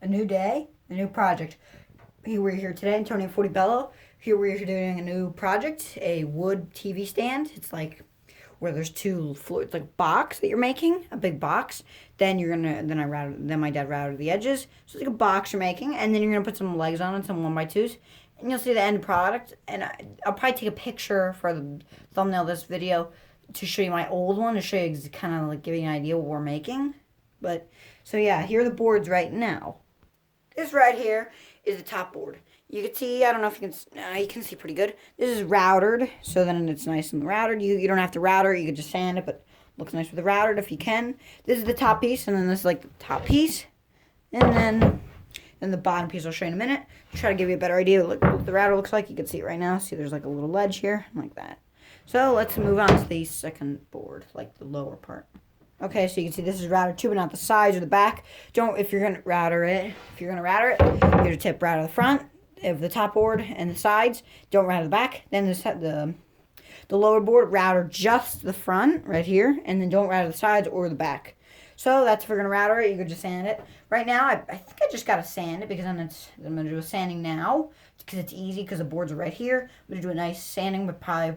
A new day, a new project. Here we're here today, Antonio Fortibello. Here we're here doing a new project, a wood TV stand. It's like where there's two floors, it's like a box that you're making, a big box. Then my dad routed the edges. So it's like a box you're making, and then you're gonna put some legs on it, some 1x2s, and you'll see the end product. And I'll probably take a picture for the thumbnail of this video to show you my old one, to show you kind of like give you an idea what we're making. But so yeah, here are the boards right now. This right here is the top board. You can see, I don't know if you can see pretty good. This is routered, so then it's nice and routered. You don't have to router it, you can just sand it, but it looks nice with the routered if you can. This is the top piece, and then this is like the top piece. And then the bottom piece I'll show you in a minute. Try to give you a better idea of what the router looks like. You can see it right now. See there's like a little ledge here, like that. So let's move on to the second board, like the lower part. Okay, so you can see this is router too, but not the sides or the back. If you're gonna router it, you're gonna tip router the front of the top board and the sides. Don't router the back. Then the lower board, router just the front right here, and then don't router the sides or the back. So that's if we're gonna router it. You could just sand it. Right now, I think I just gotta sand it because I'm gonna do a sanding now because it's easy because the boards are right here. I'm gonna do a nice sanding, but probably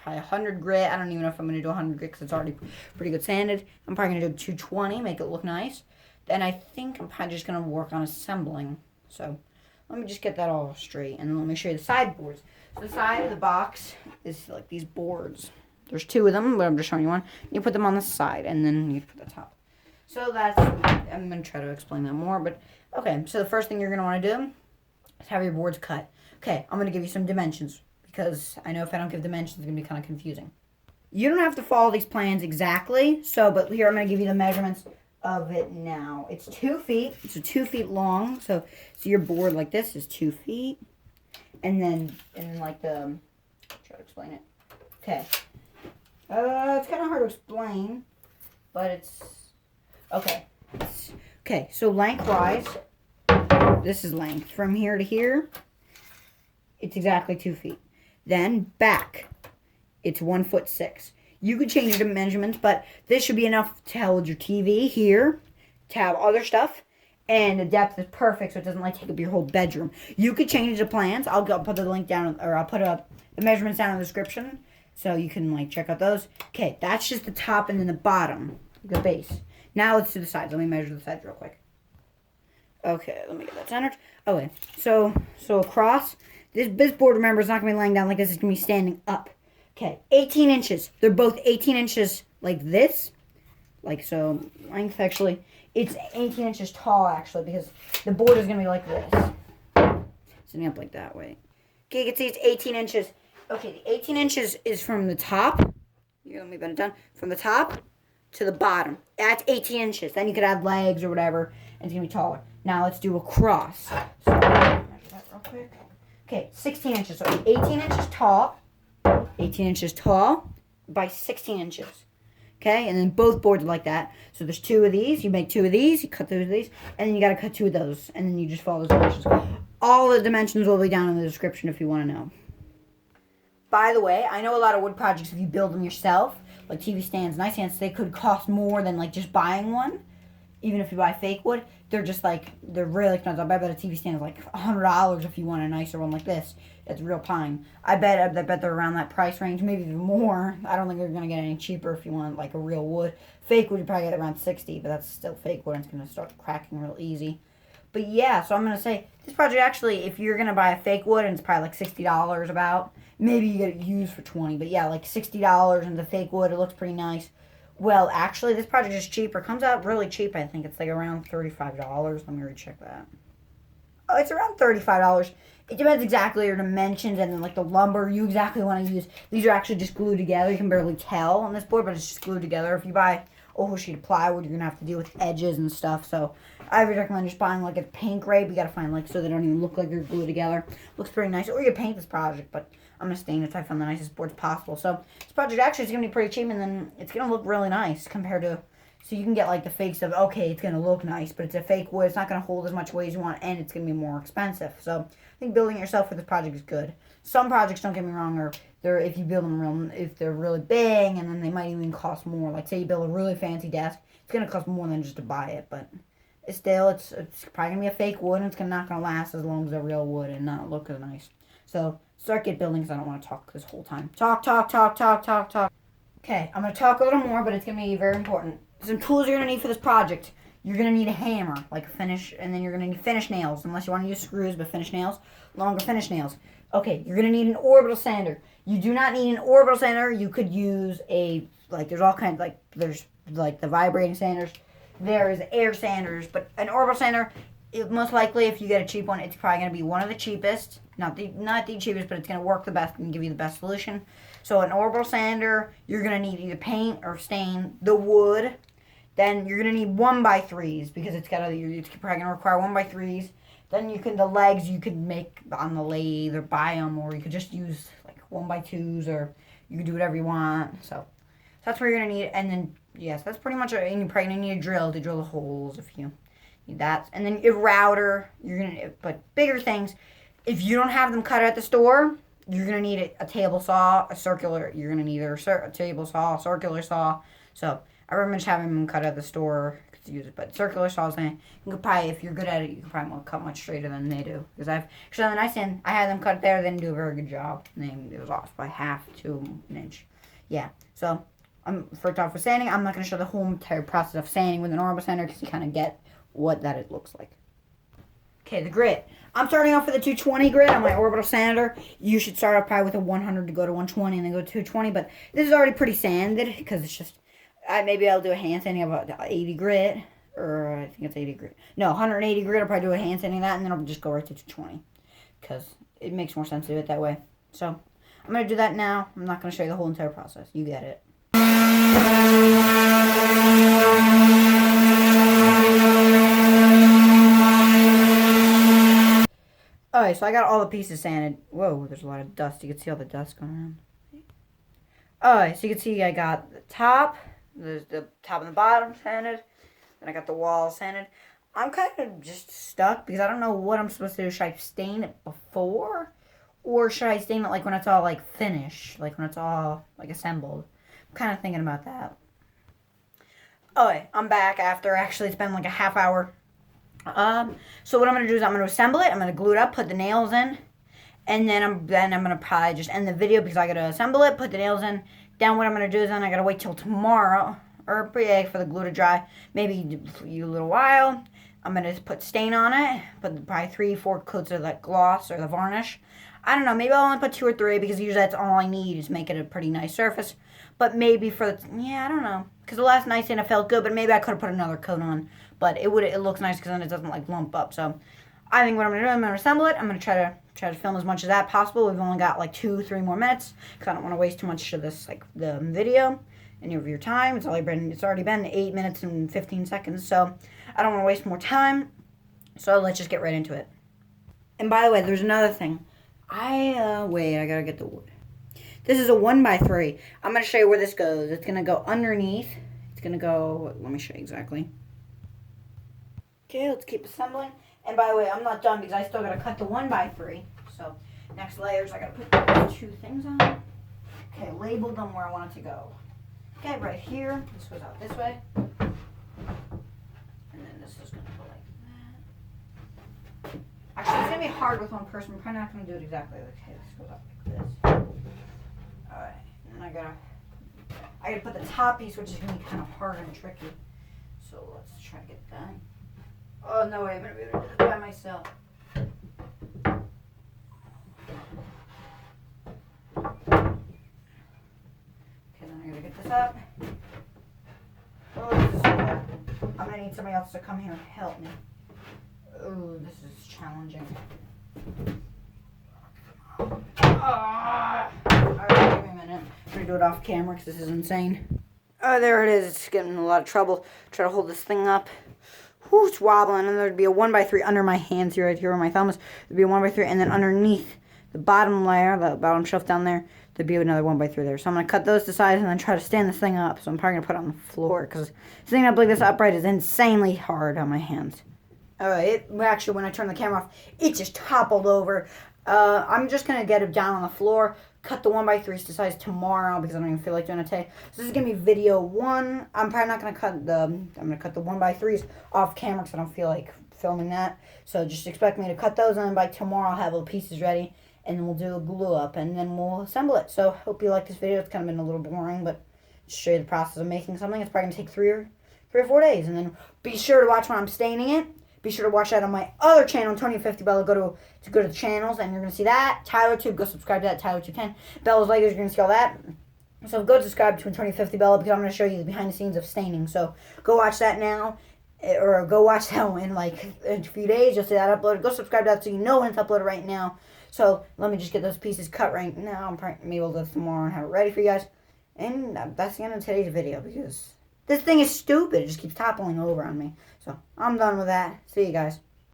100 grit. I don't even know if I'm gonna do 100 grit because it's already pretty good sanded. I'm probably gonna do 220, make it look nice. Then I think I'm probably just gonna work on assembling. So let me just get that all straight, and then let me show you the side boards. So the side of the box is like these boards. There's two of them, but I'm just showing you one. You put them on the side, and then you put the top. So I'm going to try to explain that more, but okay. So the first thing you're going to want to do is have your boards cut. Okay, I'm going to give you some dimensions, because I know if I don't give dimensions, it's going to be kind of confusing. You don't have to follow these plans exactly, but here I'm going to give you the measurements of it now. It's 2 feet. It's 2 feet long, so your board like this is 2 feet. And then like try to explain it. Okay. It's kind of hard to explain, but it's okay. Okay, so lengthwise, this is length from here to here. It's exactly 2 feet. Then back, it's 1'6". You could change your measurements, but this should be enough to hold your TV here, to have other stuff. And the depth is perfect, so it doesn't take up your whole bedroom. You could change the plans. I'll put the link down, or I'll put the measurements down in the description, so you can check out those. Okay, that's just the top and then the bottom, the base. Now let's do the sides. Let me measure the sides real quick. Okay, let me get that centered. Okay, so across this board. Remember, it's not gonna be laying down like this. It's gonna be standing up. Okay, 18 inches. They're both 18 inches like this. So length actually. It's 18 inches tall, actually, because the board is going to be like this. Sitting up like that way. Okay, you can see it's 18 inches. Okay, the 18 inches is from the top. Here, let me bend it down. From the top to the bottom. That's 18 inches. Then you could add legs or whatever, and it's going to be taller. Now let's do a cross. So, measure that real quick. Okay, 16 inches. So 18 inches tall. 18 inches tall by 16 inches. Okay, and then both boards are like that. So there's 2 of these. You make 2 of these. You cut 2 of these. And then you got to cut 2 of those. And then you just follow those dimensions. All the dimensions will be down in the description if you want to know. By the way, I know a lot of wood projects, if you build them yourself, like TV stands, nightstands, they could cost more than just buying one. Even if you buy fake wood, they're really expensive. I bet a TV stand is $100 if you want a nicer one like this. It's real pine. I bet they're around that price range, maybe even more. I don't think they're gonna get any cheaper if you want a real wood. Fake wood you probably get around 60, but that's still fake wood and it's gonna start cracking real easy. But yeah, so I'm gonna say this project actually, if you're gonna buy a fake wood and it's probably $60 about, maybe you get it used for 20. But yeah, $60 and the fake wood, it looks pretty nice. Well, actually, this project is cheaper. It comes out really cheap, I think. It's around $35. Let me recheck that. Oh, it's around $35. It depends exactly your dimensions and then the lumber you exactly want to use. These are actually just glued together. You can barely tell on this board, but it's just glued together. If you buy a whole sheet of plywood, you're going to have to deal with edges and stuff. So I would recommend just buying a paint grade. You got to find so they don't even look like they're glued together. Looks pretty nice. Or you paint this project, but I'm going to stain it so I find the nicest boards possible. So this project actually is going to be pretty cheap, and then it's going to look really nice compared to... So you can get the fake stuff. Okay, it's going to look nice, but it's a fake wood. It's not going to hold as much weight as you want, and it's going to be more expensive. So I think building it yourself for this project is good. Some projects, don't get me wrong, if you build them if they're really big, and then they might even cost more. Say you build a really fancy desk, it's going to cost more than just to buy it, but still, it's probably going to be a fake wood, and it's not going to last as long as a real wood and not look as nice. So, start get building because I don't want to talk this whole time. Talk. Okay, I'm going to talk a little more, but it's going to be very important. Some tools you're going to need for this project. You're going to need a hammer, like a finish, and then you're going to need finish nails, unless you want to use screws, but finish nails, longer finish nails. Okay, you're going to need an orbital sander. You do not need an orbital sander. You could use there's all kinds, there's, the vibrating sanders. There's air sanders, but an orbital sander, most likely, if you get a cheap one, it's probably going to be one of the cheapest. Not the cheapest, but it's going to work the best and give you the best solution. So an orbital sander, you're going to need either paint or stain the wood. Then you're going to need 1x3s because it's probably going to require 1x3s. Then the legs you could make on the lathe or buy them, or you could just use 1x2s, or you can do whatever you want. So that's what you're going to need. And then, yes, that's pretty much it. And you're probably going to need a drill to drill the holes if you need that. And then a router, but bigger things, if you don't have them cut at the store, you're going to need a table saw, you're going to need a table saw, a circular saw. So I recommend having them cut at the store to use it. But circular saws, you can probably, if you're good at it, you can probably cut much straighter than they do. Because I had them cut there, they didn't do a very good job. It was off by half to an inch. Yeah, so first off with sanding, I'm not going to show the whole entire process of sanding with an orbital sander because you kind of get what it looks like. Okay, the grit. I'm starting off with a 220 grit on my orbital sander. You should start off probably with a 100 to go to 120 and then go to 220, but this is already pretty sanded because it's just, maybe I'll do a hand sanding of 80 grit, or I think it's 80 grit. No, 180 grit, I'll probably do a hand sanding of that, and then I'll just go right to 220 because it makes more sense to do it that way. So I'm going to do that now. I'm not going to show you the whole entire process. You get it. Alright, so I got all the pieces sanded. Whoa, there's a lot of dust. You can see all the dust going around. Alright, so you can see I got the top and the bottom sanded. Then I got the walls sanded. I'm kind of just stuck because I don't know what I'm supposed to do. Should I stain it before? Or should I stain it when it's all finished? When it's all assembled? I'm kind of thinking about that. Alright, I'm back after actually it's been a half hour. So what I'm going to do is I'm going to assemble it. I'm going to glue it up, put the nails in. And then I'm going to probably just end the video because I got to assemble it, put the nails in. Then what I'm going to do is I got to wait till tomorrow or for the glue to dry. Maybe a little while. I'm going to put stain on it. Put probably 3-4 coats of that gloss or the varnish. I don't know. Maybe I'll only put 2 or 3 because usually that's all I need is make it a pretty nice surface. But maybe I don't know. Because the last night it felt good, but maybe I could have put another coat on. But it looks nice because then it doesn't lump up. So I think what I'm going to do, I'm going to assemble it. I'm going to try to film as much of that possible. We've only got 2-3 more minutes because I don't want to waste too much of this the video and of your time. It's already been 8 minutes and 15 seconds. So I don't want to waste more time. So let's just get right into it. And by the way, there's another thing. I got to get the wood. This is a 1x3. I'm going to show you where this goes. It's going to go underneath. It's going to go, let me show you exactly. Okay, let's keep assembling. And by the way, I'm not done because I still got to cut the 1x3. So, next layers, I got to put those 2 things on. Okay, label them where I want it to go. Okay, right here. This goes out this way. And then this is going to go like that. Actually, it's going to be hard with one person. I'm probably not going to do it exactly. Okay, this goes up like this. Alright, and then I gotta put the top piece, which is going to be kind of hard and tricky. So, let's try to get that. Oh, no way, I'm going to be able to do this by myself. Okay, then I got to get this up. Oh, this is so hard. I'm going to need somebody else to come here and help me. Oh, this is challenging. Alright, give me a minute. I'm going to do it off camera because this is insane. Oh, there it is. It's getting in a lot of trouble. Try to hold this thing up. Whew, it's wobbling, and there'd be a 1x3 under my hands here, right here where my thumb is. There'd be a 1x3, and then underneath the bottom layer, the bottom shelf down there, there'd be another 1x3 there. So I'm going to cut those to size and then try to stand this thing up. So I'm probably going to put it on the floor, because standing up like this upright is insanely hard on my hands. Alright, actually, when I turned the camera off, it just toppled over. I'm just going to get it down on the floor, cut the 1x3s to size tomorrow because I don't even feel like doing it today. So this is gonna be video 1. I'm probably not gonna cut I'm gonna cut the 1x3s off camera because I don't feel like filming that. So just expect me to cut those, and then by tomorrow I'll have all the pieces ready, and then we'll do a glue up, and then we'll assemble it. So hope you like this video. It's kind of been a little boring, but just show you the process of making something. It's probably gonna take 3 or 4 days, and then be sure to watch when I'm staining it. Be sure to watch that on my other channel, Tony 50 Bella. Go to the channels, and you're gonna see that. Tyler Tube, go subscribe to that. Tyler Tube 10. Bella's Legos, you're gonna see all that. So go subscribe to Tony 50 Bella because I'm gonna show you the behind the scenes of staining. So go watch that now, or go watch that in like a few days. You'll see that uploaded. Go subscribe to that so you know when it's uploaded right now. So let me just get those pieces cut right now. I'm probably maybe we'll do this tomorrow and have it ready for you guys. And that's the end of today's video because this thing is stupid. It just keeps toppling over on me. So I'm done with that. See you guys.